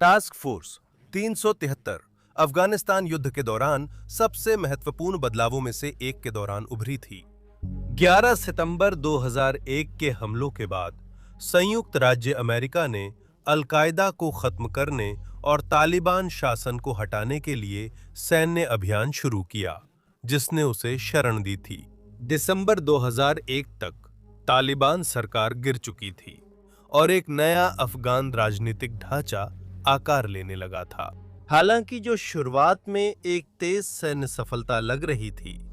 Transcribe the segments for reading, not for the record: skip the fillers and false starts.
Task force 373 Afghanistan युद्ध के दौरान सबसे महत्वपूर्ण बदलावों में से एक के दौरान उभरी थी। 11 सितंबर 2001 के हमलों के बाद संयुक्त राज्य अमेरिका ने अल-कायदा को खत्म करने और तालिबान शासन को हटाने के लिए सैन्य अभियान शुरू किया, जिसने उसे शरण दी थी। दिसंबर 2001 तक तालिबान सरकार गिर चुकी थी और एक नया अफगान राजनीतिक ढांचा आकार लेने लगा था। हालांकि जो शुरुआत में एक तेज सैन्य सफलता लग रही थी,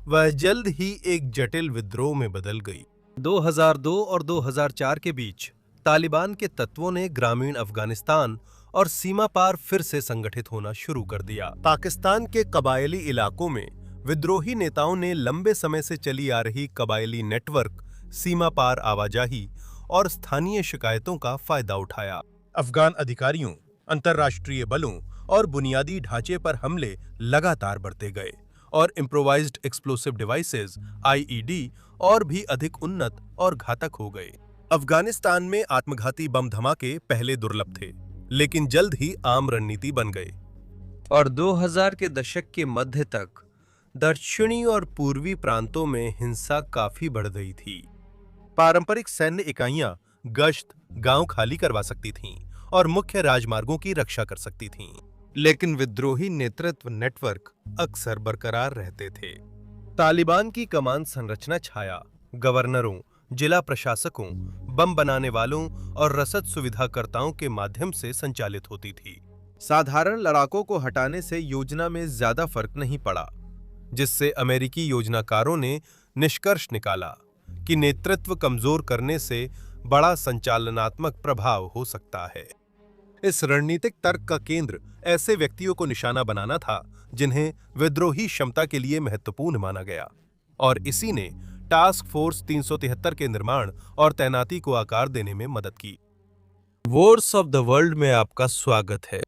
वह जल्द ही एक जटिल विद्रोह में बदल गई। 2002 और 2004 के बीच तालिबान के तत्वों ने ग्रामीण अफगानिस्तान और सीमा पार फिर से संगठित होना शुरू कर दिया। पाकिस्तान के कबायली इलाकों में विद्रोही नेताओं ने लंबे समय से चली आ रही कबायली नेटवर्क, सीमा पार आवाजाही और स्थानीय शिकायतों का फायदा उठाया। अफगान अधिकारियों, अंतर्राष्ट्रीय बलों और बुनियादी ढांचे पर हमले लगातार बढ़ते गए और इम्प्रोवाइज्ड एक्सप्लोसिव डिवाइसेस (आईईडी) और भी अधिक उन्नत और घातक हो गए। अफगानिस्तान में आत्मघाती बम धमाके पहले दुर्लभ थे, लेकिन जल्द ही आम रणनीति बन गए और 2000 के दशक के मध्य तक दक्षिणी और पूर्वी प्रांतों में हिंसा काफी बढ़ गई थी। पारंपरिक सैन्य इकाइयां गश्त, गांव खाली करवा सकती थीं और मुख्य राजमार्गों की रक्षा कर सकती थीं, लेकिन विद्रोही नेतृत्व नेटवर्क अक्सर बरकरार रहते थे। तालिबान की कमान संरचना छाया गवर्नरों, जिला प्रशासकों, बम बनाने वालों और रसद सुविधाकर्ताओं के माध्यम से संचालित होती थी। साधारण लड़ाकों को हटाने से योजना में ज्यादा फर्क नहीं पड़ा, जिससे अमेरिकी योजनाकारों ने निष्कर्ष निकाला कि नेतृत्व कमजोर करने से बड़ा संचालनात्मक प्रभाव हो सकता है। इस रणनीतिक तर्क का केंद्र ऐसे व्यक्तियों को निशाना बनाना था जिन्हें विद्रोही क्षमता के लिए महत्वपूर्ण माना गया, और इसी ने टास्क फोर्स 373 के निर्माण और तैनाती को आकार देने में मदद की। वॉर्स ऑफ द वर्ल्ड में आपका स्वागत है।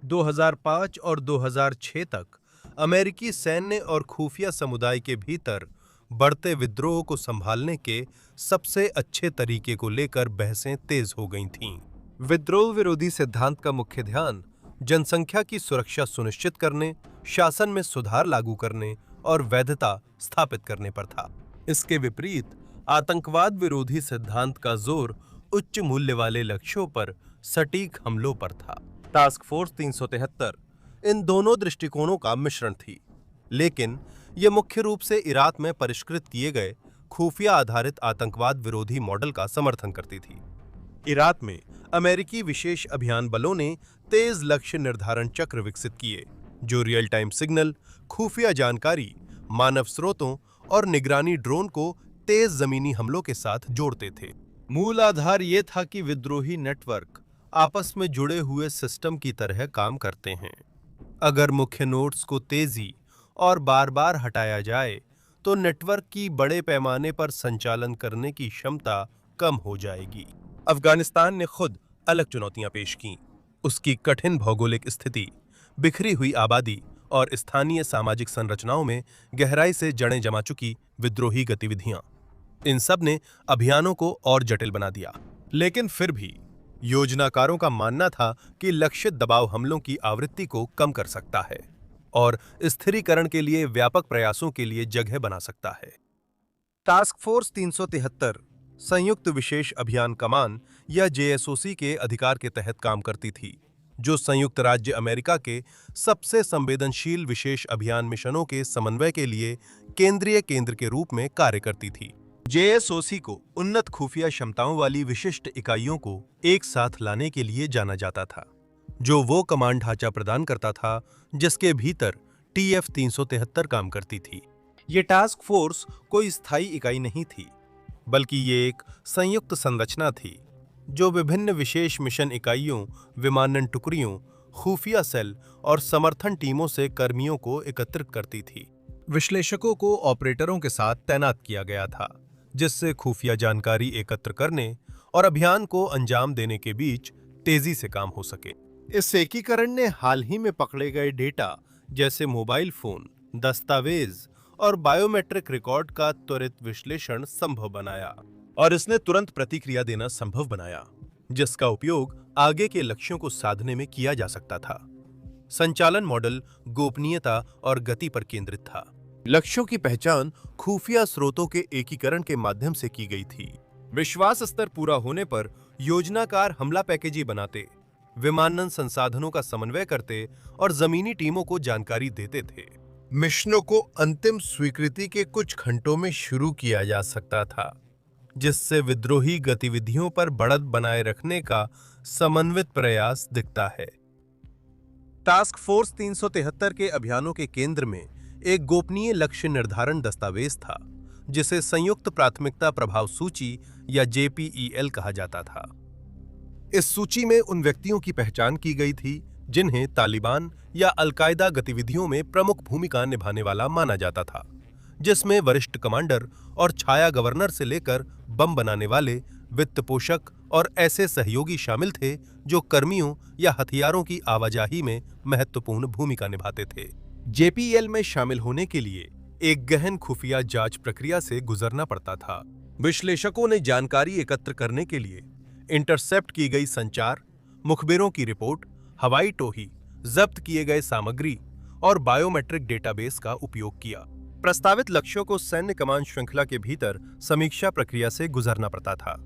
दो 2005 और 2006 तक अमेरिकी सैन्य और खुफिया समुदाय के भीतर बढ़ते विद्रोह को संभालने के सबसे अच्छे तरीके को लेकर बहसें तेज हो गई थीं। विद्रोह विरोधी सिद्धांत का मुख्य ध्यान जनसंख्या की सुरक्षा सुनिश्चित करने, शासन में सुधार लागू करने और वैधता स्थापित करने पर था। इसके विपरीत आतंकवाद विरोधी सिद्धांत का जोर उच्च मूल्य वाले लक्ष्यों पर सटीक हमलों पर था। टास्क फोर्स 373 इन दोनों दृष्टिकोणों का मिश्रण थी, लेकिन यह मुख्य रूप से इराक में परिष्कृत किए गए खुफिया आधारित आतंकवाद विरोधी मॉडल का समर्थन करती थी। इराक में अमेरिकी विशेष अभियान बलों ने तेज लक्ष्य निर्धारण चक्र विकसित किए, जो रियल टाइम सिग्नल, खुफिया जानकारी, मानव स्रोतों और निगरानी ड्रोन को तेज जमीनी हमलों के साथ जोड़ते थे। मूल आधार यह था कि विद्रोही नेटवर्क आपस में जुड़े हुए सिस्टम की तरह काम करते हैं। अगर मुख्य नोड्स को तेजी और बार-बार हटाया जाए, तो नेटवर्क की बड़े पैमाने पर संचालन करने की क्षमता कम हो जाएगी। अफगानिस्तान ने खुद अलग चुनौतियां पेश कीं। उसकी कठिन भौगोलिक स्थिति, बिखरी हुई आबादी और स्थानीय सामाजिक संरचनाओं में गहराई से जड़ें जमा चुकी विद्रोही गतिविधियां, इन सब ने अभियानों को और जटिल बना दिया। लेकिन फिर भी योजनाकारों का मानना था कि लक्षित दबाव हमलों की आवृत्ति को कम कर सकता है और स्थिरीकरण के लिए व्यापक प्रयासों के लिए जगह बना सकता है। टास्क फोर्स 373 संयुक्त विशेष अभियान कमान या जेएसओसी के अधिकार के तहत काम करती थी, जो संयुक्त राज्य अमेरिका के सबसे संवेदनशील विशेष अभियान मिशनों के समन्वय के लिए केंद्रीय केंद्र के रूप में कार्य करती थी। जेएसओसी को उन्नत खुफिया क्षमताओं वाली विशिष्ट इकाइयों को एक साथ लाने के लिए जाना जाता था, जो वो कमांड ढांचा प्रदान करता था जिसके भीतर टीएफ 373 काम करती थी। ये टास्क फोर्स कोई स्थायी इकाई नहीं थी, बल्कि ये एक संयुक्त संरचना थी जो विभिन्न विशेष मिशन इकाइयों, विमानन टुकड़ियों, खुफिया सेल और समर्थन टीमों से कर्मियों को एकत्रित करती थी। विश्लेषकों को ऑपरेटरों के साथ तैनात किया गया था, जिससे खुफिया जानकारी एकत्र करने और अभियान को अंजाम देने के बीच तेजी से काम हो सके। इस एकीकरण ने हाल ही में पकड़े गए डेटा जैसे मोबाइल फोन, दस्तावेज और बायोमेट्रिक रिकॉर्ड का त्वरित विश्लेषण संभव बनाया और इसने तुरंत प्रतिक्रिया देना संभव बनाया, जिसका उपयोग आगे के लक्ष्यों को साधने में किया जा सकता था। संचालन मॉडल गोपनीयता और गति पर केंद्रित था। लक्ष्यों की पहचान खुफिया स्रोतों के एकीकरण के माध्यम से की गई थी। विश्वास स्तर पूरा होने पर योजनाकार हमला पैकेजी बनाते, विमानन संसाधनों का समन्वय करते और जमीनी टीमों को जानकारी देते थे। मिशनों को अंतिम स्वीकृति के कुछ घंटों में शुरू किया जा सकता था, जिससे विद्रोही गतिविधियों पर बढ़त बनाए रखने का समन्वित प्रयास दिखता है। टास्क फोर्स 373 के अभियानों के केंद्र में एक गोपनीय लक्ष्य निर्धारण दस्तावेज था, जिसे संयुक्त प्राथमिकता प्रभाव सूची या JPEL कहा जाता था। इस सूची में उन व्यक्तियों की पहचान की गई थी जिन्हें तालिबान या अलकायदा गतिविधियों में प्रमुख भूमिका निभाने वाला माना जाता था, जिसमें वरिष्ठ कमांडर और छाया गवर्नर से लेकर बम बनाने वाले, वित्त पोषक और ऐसे सहयोगी शामिल थे जो कर्मियों या हथियारों की आवाजाही में महत्वपूर्ण भूमिका निभाते थे। JPEL में शामिल होने के लिए एक गहन खुफिया जांच प्रक्रिया से गुजरना पड़ता था। विश्लेषकों ने जानकारी एकत्र करने के लिए इंटरसेप्ट की गई संचार, मुखबिरों की रिपोर्ट, हवाई टोही, जब्त किए गए सामग्री और बायोमेट्रिक डेटाबेस का उपयोग किया। प्रस्तावित लक्ष्यों को सैन्य कमान श्रृंखला के भीतर समीक्षा प्रक्रिया से गुजरना पड़ता था,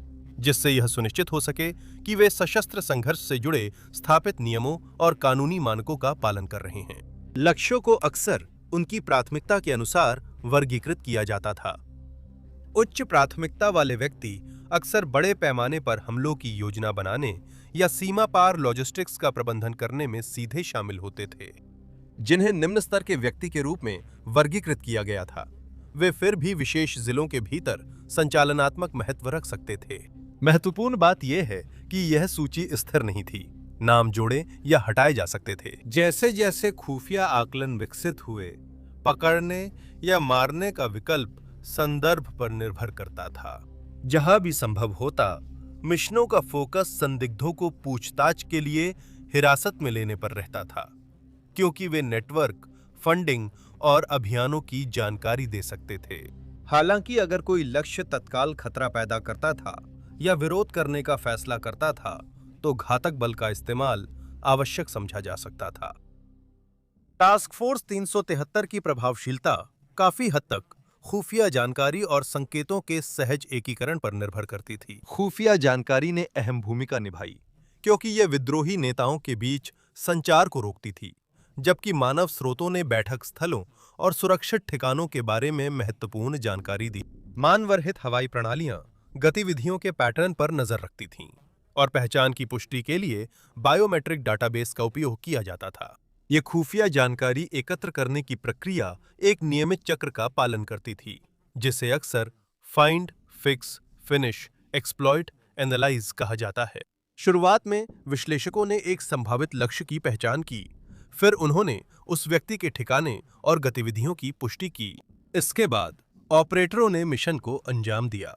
जिससे यह सुनिश्चित हो सके कि वे सशस्त्र संघर्ष से जुड़े स्थापित नियमों और कानूनी मानकों का पालन कर रहे हैं। लक्ष्यों को अक्सर उनकी प्राथमिकता के अनुसार वर्गीकृत किया जाता था। उच्च प्राथमिकता वाले व्यक्ति अक्सर बड़े पैमाने पर हमलों की योजना बनाने या सीमा पार लॉजिस्टिक्स का प्रबंधन करने में सीधे शामिल होते थे। जिन्हें निम्न स्तर के व्यक्ति के रूप में वर्गीकृत किया गया था, वे फिर भी विशेष जिलों के भीतर संचालनात्मक महत्व रख सकते थे। महत्वपूर्ण बात यह है कि यह सूची स्थिर नहीं थी, नाम जोड़े या हटाए जा सकते थे। जैसे जैसे खुफिया आकलन विकसित हुए, पकड़ने या मारने का विकल्प संदर्भ पर निर्भर करता था। जहां भी संभव होता, मिशनों का फोकस संदिग्धों को पूछताछ के लिए हिरासत में लेने पर रहता था, क्योंकि वे नेटवर्क, फंडिंग और अभियानों की जानकारी दे सकते थे। हालांकि अगर कोई लक्ष्य तत्काल खतरा पैदा करता था या विरोध करने का फैसला करता था, तो घातक बल का इस्तेमाल आवश्यक समझा जा सकता था। टास्क फोर्स 373 की प्रभावशीलता काफी हद तक खुफिया जानकारी और संकेतों के सहज एकीकरण पर निर्भर करती थी। खुफिया जानकारी ने अहम भूमिका निभाई, क्योंकि यह विद्रोही नेताओं के बीच संचार को रोकती थी, जबकि मानव स्रोतों ने बैठक स्थलों और सुरक्षित ठिकानों के बारे में महत्वपूर्ण जानकारी दी। मानवरहित हवाई प्रणालियां गतिविधियों के पैटर्न पर नजर रखती थीं और पहचान की पुष्टि के लिए बायोमेट्रिक डाटाबेस का उपयोग किया जाता था। ये खुफिया जानकारी एकत्र करने की प्रक्रिया एक नियमित चक्र का पालन करती थी, जिसे अक्सर find, fix, finish, exploit, analyse कहा जाता है। शुरुआत में विश्लेषकों ने एक संभावित लक्ष्य की पहचान की, फिर उन्होंने उस व्यक्ति के ठिकाने और गतिविधियों की पुष्टि की। इसके बाद ऑपरेटरों ने मिशन को अंजाम दिया।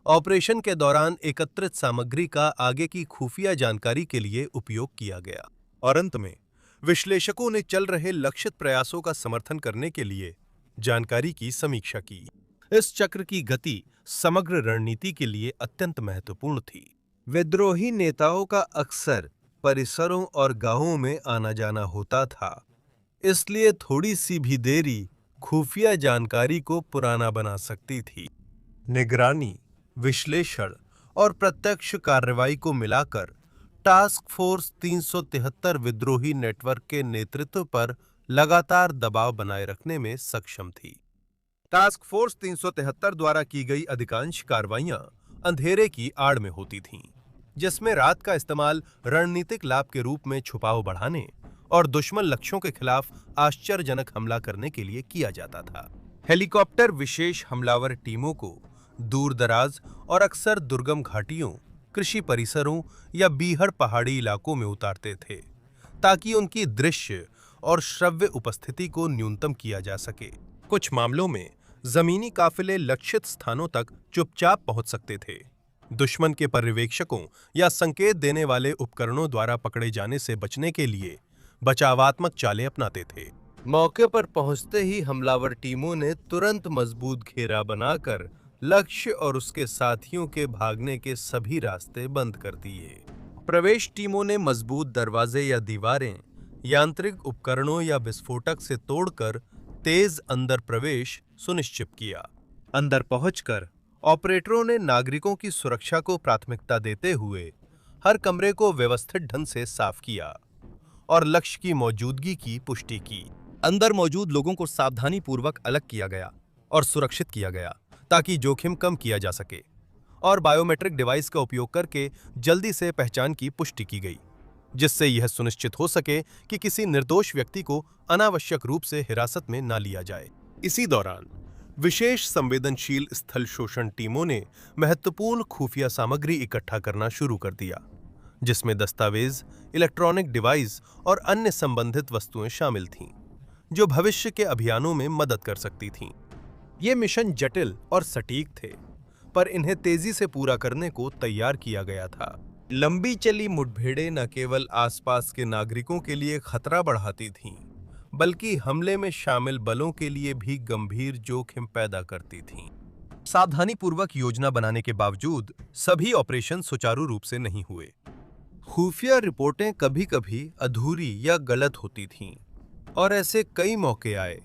ऑपरेशन के दौरान एकत्रित सामग्री का आगे की खुफिया जानकारी के लिए उपयोग किया गया और अंत में विश्लेषकों ने चल रहे लक्षित प्रयासों का समर्थन करने के लिए जानकारी की समीक्षा की। इस चक्र की गति समग्र रणनीति के लिए अत्यंत महत्वपूर्ण थी। विद्रोही नेताओं का अक्सर परिसरों और गांवों में आना जाना होता था, इसलिए थोड़ी सी भी देरी खुफिया जानकारी को पुराना बना सकती थी। निगरानी, विश्लेषण और प्रत्यक्ष कार्रवाई को मिलाकर टास्क फोर्स 373 विद्रोही नेटवर्क के नेतृत्व पर लगातार दबाव बनाए रखने में सक्षम थी। टास्क फोर्स 373 द्वारा की गई अधिकांश कार्रवाइयां अंधेरे की आड़ में होती थीं, जिसमें रात का इस्तेमाल रणनीतिक लाभ के रूप में छुपाव बढ़ाने और दुश्मन लक्ष्यों के खिलाफ आश्चर्यजनक हमला करने के लिए किया जाता था। हेलीकॉप्टर विशेष हमलावर टीमों को दूर दराज और अक्सर दुर्गम घाटियों, कृषि परिसरों या बीहड़ पहाड़ी इलाकों में उतारते थे, ताकि उनकी दृश्य और श्रव्य उपस्थिति को न्यूनतम किया जा सके। कुछ मामलों में जमीनी काफिले लक्षित स्थानों तक चुपचाप पहुंच सकते थे। दुश्मन के पर्यवेक्षकों या संकेत देने वाले उपकरणों द्वारा पकड़े जाने से बचने के लिए बचावात्मक चालें अपनाते थे। मौके पर पहुंचते ही हमलावर टीमों ने तुरंत मजबूत घेरा बनाकर लक्ष्य और उसके साथियों के भागने के सभी रास्ते बंद कर दिए। प्रवेश टीमों ने मजबूत दरवाजे या दीवारें यांत्रिक उपकरणों या विस्फोटक से तोड़कर तेज अंदर प्रवेश सुनिश्चित किया। अंदर पहुंचकर ऑपरेटरों ने नागरिकों की सुरक्षा को प्राथमिकता देते हुए हर कमरे को व्यवस्थित ढंग से साफ किया और लक्ष्य की मौजूदगी की पुष्टि की। अंदर मौजूद लोगों को सावधानीपूर्वक अलग किया गया और सुरक्षित किया गया, ताकि जोखिम कम किया जा सके, और बायोमेट्रिक डिवाइस का उपयोग करके जल्दी से पहचान की पुष्टि की गई, जिससे यह सुनिश्चित हो सके कि किसी निर्दोष व्यक्ति को अनावश्यक रूप से हिरासत में न लिया जाए। इसी दौरान विशेष संवेदनशील स्थल शोषण टीमों ने महत्वपूर्ण खुफिया सामग्री इकट्ठा करना शुरू कर दिया, जिसमें दस्तावेज, इलेक्ट्रॉनिक डिवाइस और अन्य संबंधित वस्तुएं शामिल थीं, जो भविष्य के अभियानों में मदद कर सकती थीं। ये मिशन जटिल और सटीक थे, पर इन्हें तेजी से पूरा करने को तैयार किया गया था। लंबी चली मुठभेड़ें न केवल आसपास के नागरिकों के लिए खतरा बढ़ाती थीं, बल्कि हमले में शामिल बलों के लिए भी गंभीर जोखिम पैदा करती थीं। सावधानीपूर्वक योजना बनाने के बावजूद सभी ऑपरेशन सुचारू रूप से नहीं हुए। खुफिया रिपोर्टें कभी-कभी अधूरी या गलत होती थीं, और ऐसे कई मौके आए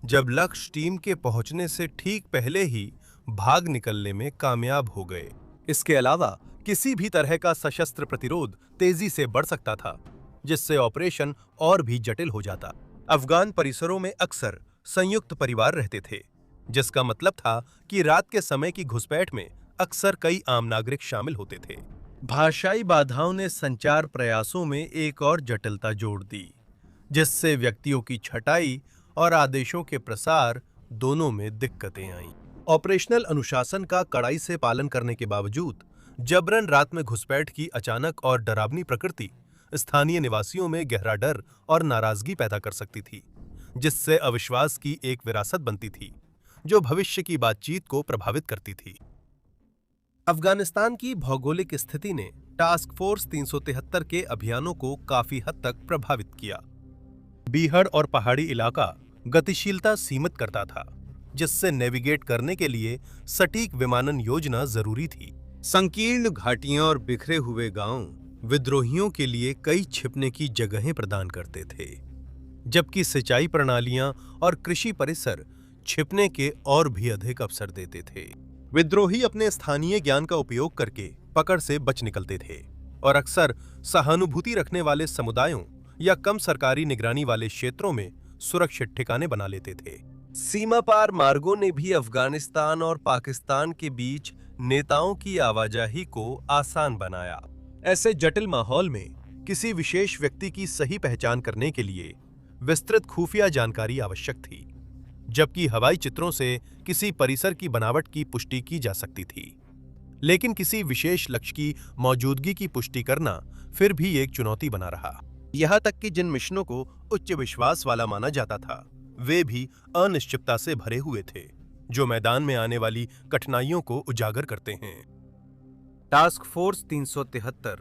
जब लक्ष्य टीम के पहुंचने से ठीक पहले ही भाग निकलने में कामयाब हो गए। इसके अलावा किसी भी तरह का सशस्त्र प्रतिरोध तेजी से बढ़ सकता था, जिससे ऑपरेशन और भी जटिल हो जाता। अफगान परिसरों में अक्सर संयुक्त परिवार रहते थे, जिसका मतलब था कि रात के समय की घुसपैठ में अक्सर कई आम नागरिक शामिल होते थे। भाषाई बाधाओं ने संचार प्रयासों में एक और जटिलता जोड़ दी, जिससे व्यक्तियों की छटाई और आदेशों के प्रसार दोनों में दिक्कतें आईं। ऑपरेशनल अनुशासन का कड़ाई से पालन करने के बावजूद जबरन रात में घुसपैठ की अचानक और डरावनी प्रकृति स्थानीय निवासियों में गहरा डर और नाराजगी पैदा कर सकती थी, जिससे अविश्वास की एक विरासत बनती थी जो भविष्य की बातचीत को प्रभावित करती थी। अफगानिस्तान की भौगोलिक स्थिति ने टास्क फोर्स 373 के अभियानों को काफी हद तक प्रभावित किया। बीहड़ और पहाड़ी इलाका गतिशीलता सीमित करता था, जिससे नेविगेट करने के लिए सटीक विमानन योजना जरूरी थी। संकीर्ण घाटियां और बिखरे हुए गांव विद्रोहियों के लिए कई छिपने की जगहें प्रदान करते थे, जबकि सिंचाई प्रणालियां और कृषि परिसर छिपने के और भी अधिक अवसर देते थे। विद्रोही अपने स्थानीय ज्ञान का उपयोग करके पकड़ से बच निकलते थे और अक्सर सहानुभूति रखने वाले समुदायों या कम सरकारी निगरानी वाले क्षेत्रों में सुरक्षित ठिकाने बना लेते थे। सीमा पार मार्गों ने भी अफगानिस्तान और पाकिस्तान के बीच नेताओं की आवाजाही को आसान बनाया। ऐसे जटिल माहौल में किसी विशेष व्यक्ति की सही पहचान करने के लिए विस्तृत खुफिया जानकारी आवश्यक थी, जबकि हवाई चित्रों से किसी परिसर की बनावट की पुष्टि की जा सकती थी। लेकिन किसी विशेष लक्ष्य की मौजूदगी की पुष्टि करना फिर भी एक चुनौती बना रहा। यहाँ तक कि जिन मिशनों को उच्च विश्वास वाला माना जाता था, वे भी अनिश्चितता से भरे हुए थे, जो मैदान में आने वाली कठिनाइयों को उजागर करते हैं। टास्क फोर्स 373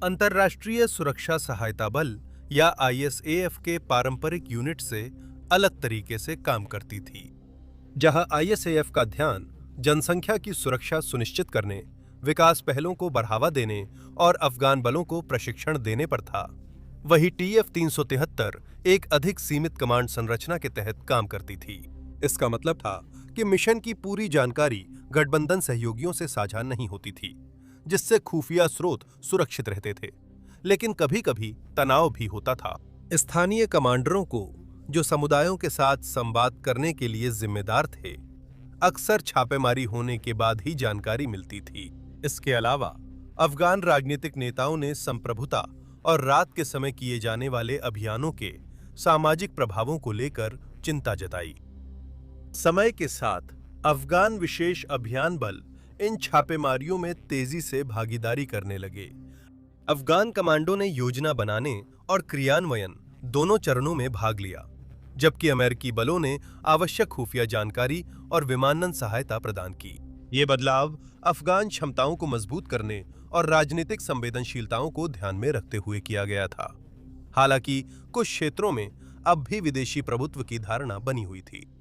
अंतर्राष्ट्रीय सुरक्षा सहायता बल या ISAF के पारंपरिक यूनिट से अलग तरीके से काम करती थी। जहां ISAF का ध्यान जनसंख्या की सुरक्षा सुनिश्चित करने, विकास पहलों को बढ़ावा देने और अफगान बलों को प्रशिक्षण देने पर था, वही TF 373 एक अधिक सीमित कमांड संरचना के तहत काम करती थी। इसका मतलब था कि मिशन की पूरी जानकारी गठबंधन सहयोगियों से साझा नहीं होती थी, जिससे खुफिया स्रोत सुरक्षित रहते थे, लेकिन कभी-कभी तनाव भी होता था। स्थानीय कमांडरों को, जो समुदायों के साथ संवाद करने के लिए जिम्मेदार थे, अक्सर छापेमारी होने के बाद ही जानकारी मिलती थी। इसके अलावा अफगान राजनीतिक नेताओं ने संप्रभुता और रात के समय किए जाने वाले अभियानों के सामाजिक प्रभावों को लेकर चिंता जताई। समय के साथ अफगान विशेष अभियान बल इन छापेमारियों में तेजी से भागीदारी करने लगे। अफगान कमांडो ने योजना बनाने और क्रियान्वयन दोनों चरणों में भाग लिया, जबकि अमेरिकी बलों ने आवश्यक खुफिया जानकारी और विमानन सहायता प्रदान की। ये बदलाव अफगान क्षमताओं को मजबूत करने और राजनीतिक संवेदनशीलताओं को ध्यान में रखते हुए किया गया था। हालांकि कुछ क्षेत्रों में अब भी विदेशी प्रभुत्व की धारणा बनी हुई थी।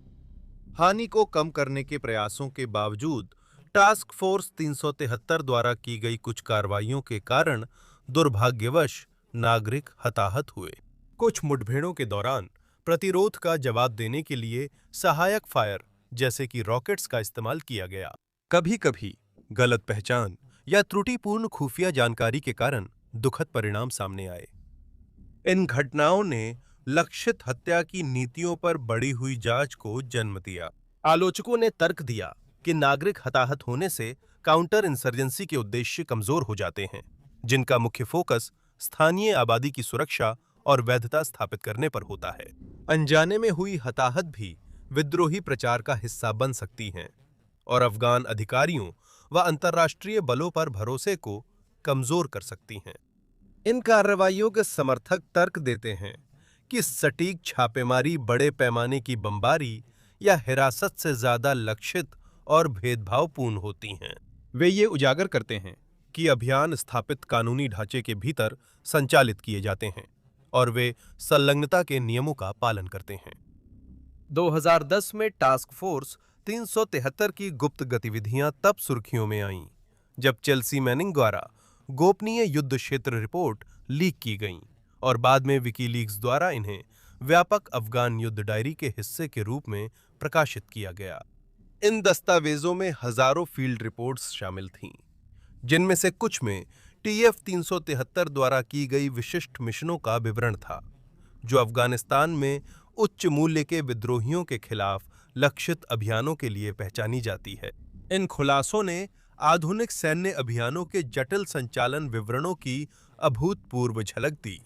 हानि को कम करने के प्रयासों के बावजूद टास्क फोर्स 373 द्वारा की गई कुछ कार्रवाइयों के कारण दुर्भाग्यवश नागरिक हताहत हुए। कुछ मुठभेड़ों के दौरान प्रतिरोध का जवाब देने के लिए सहायक फायर जैसे कि रॉकेट्स का इस्तेमाल किया गया। कभी-कभी गलत पहचान या त्रुटिपूर्ण खुफिया जानकारी के कारण दुखद परिणाम सामने आए। इन घटनाओं ने लक्षित हत्या की नीतियों पर बढ़ी हुई जांच को जन्म दिया। आलोचकों ने तर्क दिया कि नागरिक हताहत होने से काउंटर इंसर्जेंसी के उद्देश्य कमजोर हो जाते हैं, जिनका मुख्य फोकस स्थानीय आबादी की सुरक्षा और वैधता स्थापित करने पर होता है। अनजाने में हुई हताहत भी विद्रोही प्रचार का हिस्सा बन सकती हैं और अफगान अधिकारियों व अंतर्राष्ट्रीय बलों पर भरोसे को कमजोर कर सकती हैं। इन कार्रवाइयों के समर्थक तर्क देते हैं कि सटीक छापेमारी बड़े पैमाने की बमबारी या हिरासत से ज्यादा लक्षित और भेदभावपूर्ण होती हैं। वे ये उजागर करते हैं कि अभियान स्थापित कानूनी ढांचे के भीतर संचालित किए जाते हैं और वे संलग्नता के नियमों का पालन करते हैं। 2010 में टास्क फोर्स 373 की गुप्त गतिविधियां तब सुर्खियों में आईं जब चेल्सी मैनिंग द्वारा गोपनीय युद्ध क्षेत्र रिपोर्ट लीक की गईं और बाद में विकीलीक्स द्वारा इन्हें व्यापक अफगान युद्ध डायरी के हिस्से के रूप में प्रकाशित किया गया। इन दस्तावेजों में हजारों फील्ड रिपोर्ट्स शामिल थीं, जिनमें से कुछ में TF 373 द्वारा की गई विशिष्ट मिशनों का विवरण था, जो अफगानिस्तान में उच्च मूल्य के विद्रोहियों के खिलाफ लक्षित अभियानों के लिए पहचानी जाती है। इन खुलासों ने आधुनिक सैन्य अभियानों के जटिल संचालन विवरणों की अभूतपूर्व झलक दी,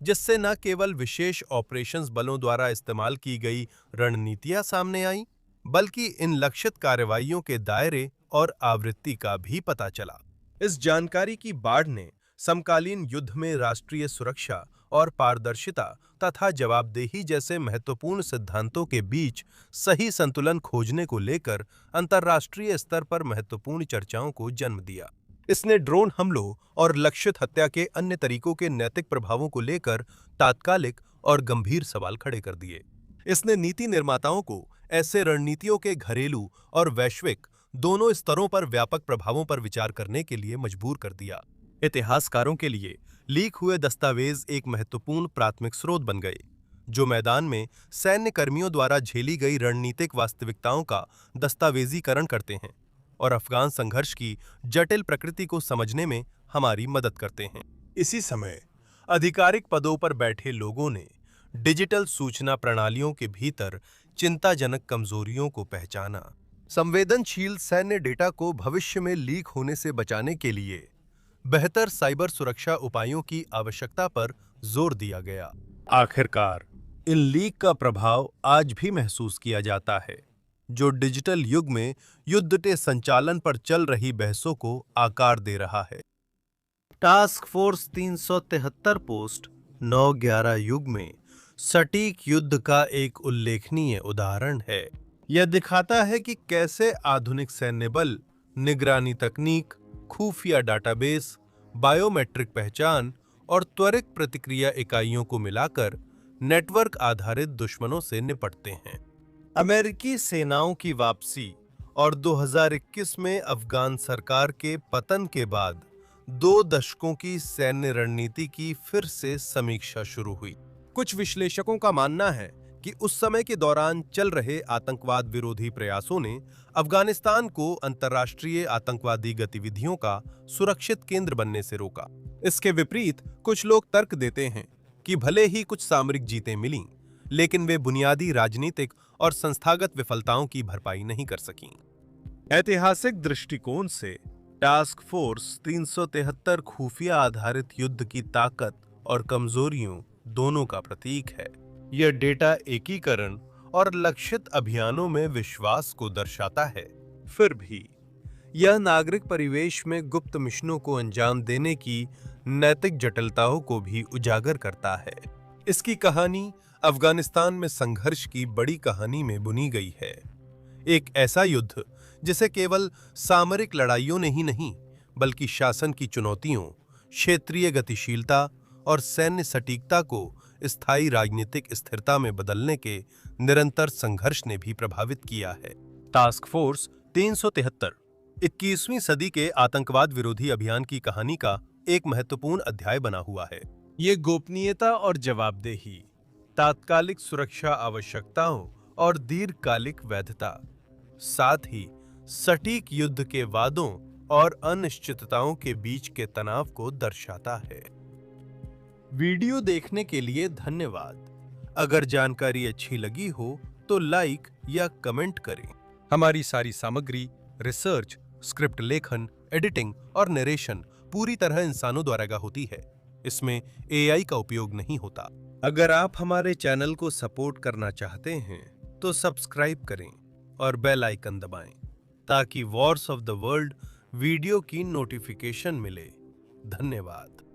जिससे न केवल विशेष ऑपरेशंस बलों द्वारा इस्तेमाल की गई रणनीतियां सामने आईं, बल्कि इन लक्षित कार्रवाइयों के दायरे और आवृत्ति का भी पता चला। इस जानकारी की बाढ़ ने समकालीन युद्ध में राष्ट्रीय सुरक्षा और पारदर्शिता तथा जवाबदेही जैसे महत्वपूर्ण सिद्धांतों के बीच सही संतुलन खोजने को लेकर अंतर्राष्ट्रीय स्तर पर महत्वपूर्ण चर्चाओं को जन्म दिया। इसने ड्रोन हमलों और लक्षित हत्या के अन्य तरीकों के नैतिक प्रभावों को लेकर तात्कालिक और गंभीर सवाल खड़े कर दिए। इसने नीति निर्माताओं को ऐसे रणनीतियों के घरेलू और वैश्विक दोनों स्तरों पर व्यापक प्रभावों पर विचार करने के लिए मजबूर कर दिया। इतिहासकारों के लिए लीक हुए दस्तावेज एक महत्वपूर्ण प्राथमिक स्रोत बन गए, जो मैदान में सैन्य कर्मियों द्वारा झेली गई रणनीतिक वास्तविकताओं का दस्तावेजीकरण करते हैं और अफगान संघर्ष की जटिल प्रकृति को समझने में हमारी मदद करते हैं। इसी समय आधिकारिक पदों पर बैठे लोगों ने डिजिटल सूचना प्रणालियों के भीतर चिंताजनक कमजोरियों को पहचाना। संवेदनशील सैन्य डेटा को भविष्य में लीक होने से बचाने के लिए बेहतर साइबर सुरक्षा उपायों की आवश्यकता पर जोर दिया गया। आखिरकार इन लीक का प्रभाव आज भी महसूस किया जाता है, जो डिजिटल युग में युद्ध के संचालन पर चल रही बहसों को आकार दे रहा है। टास्क फोर्स 373 पोस्ट 9/11 युग में सटीक युद्ध का एक उल्लेखनीय उदाहरण है। यह दिखाता है कि कैसे आधुनिक सैन्य बल निगरानी तकनीक, खुफिया डाटाबेस, बायोमेट्रिक पहचान और त्वरित प्रतिक्रिया इकाइयों को मिलाकर नेटवर्क आधारित दुश्मनों से निपटते हैं। अमेरिकी सेनाओं की वापसी और 2021 में अफगान सरकार के पतन के बाद 2 दशकों की सैन्य रणनीति की फिर से समीक्षा शुरू हुई। कुछ विश्लेषकों का मानना है कि उस समय के दौरान चल रहे आतंकवाद विरोधी प्रयासों ने अफगानिस्तान को अंतर्राष्ट्रीय आतंकवादी गतिविधियों का सुरक्षित केंद्र बनने से रोका। इसके विपरीत कुछ लोग तर्क देते हैं कि भले ही कुछ सामरिक जीतें मिलीं, लेकिन वे बुनियादी राजनीतिक और संस्थागत विफलताओं की भरपाई नहीं कर सकीं। ऐतिहासिक दृष्टिकोण से टास्क फोर्स 373 खुफिया आधारित युद्ध की ताकत और कमजोरियों दोनों का प्रतीक है। यह डेटा एकीकरण और लक्षित अभियानों में विश्वास को दर्शाता है। फिर भी यह नागरिक परिवेश में गुप्त मिशनों को अंजाम देने की नैतिक जटिलताओं को भी उजागर करता है। इसकी कहानी अफगानिस्तान में संघर्ष की बड़ी कहानी में बुनी गई है। एक ऐसा युद्ध जिसे केवल सामरिक लड़ाइयों ने ही नहीं, बल्कि शासन की चुनौतियों, क्षेत्रीय गतिशीलता और सैन्य सटीकता को स्थायी राजनीतिक स्थिरता में बदलने के निरंतर संघर्ष ने भी प्रभावित किया है। टास्क फोर्स 373 21वीं सदी के आतंकवाद विरोधी अभियान की कहानी का एक महत्वपूर्ण अध्याय बना हुआ है। ये गोपनीयता और जवाबदेही, तात्कालिक सुरक्षा आवश्यकताओं और दीर्घकालिक वैधता, साथ ही सटीक युद्ध के वादों और अनिश्चितताओं के बीच के तनाव को दर्शाता है। वीडियो देखने के लिए धन्यवाद। अगर जानकारी अच्छी लगी हो तो लाइक या कमेंट करें। हमारी सारी सामग्री, रिसर्च, स्क्रिप्ट लेखन, एडिटिंग और नरेशन पूरी तरह इंसानों द्वारा होती है। इसमें एआई का उपयोग नहीं होता। अगर आप हमारे चैनल को सपोर्ट करना चाहते हैं तो सब्सक्राइब करें और बेल आइकन दबाएं ताकि Wars of the world video की नोटिफिकेशन मिले। धन्यवाद।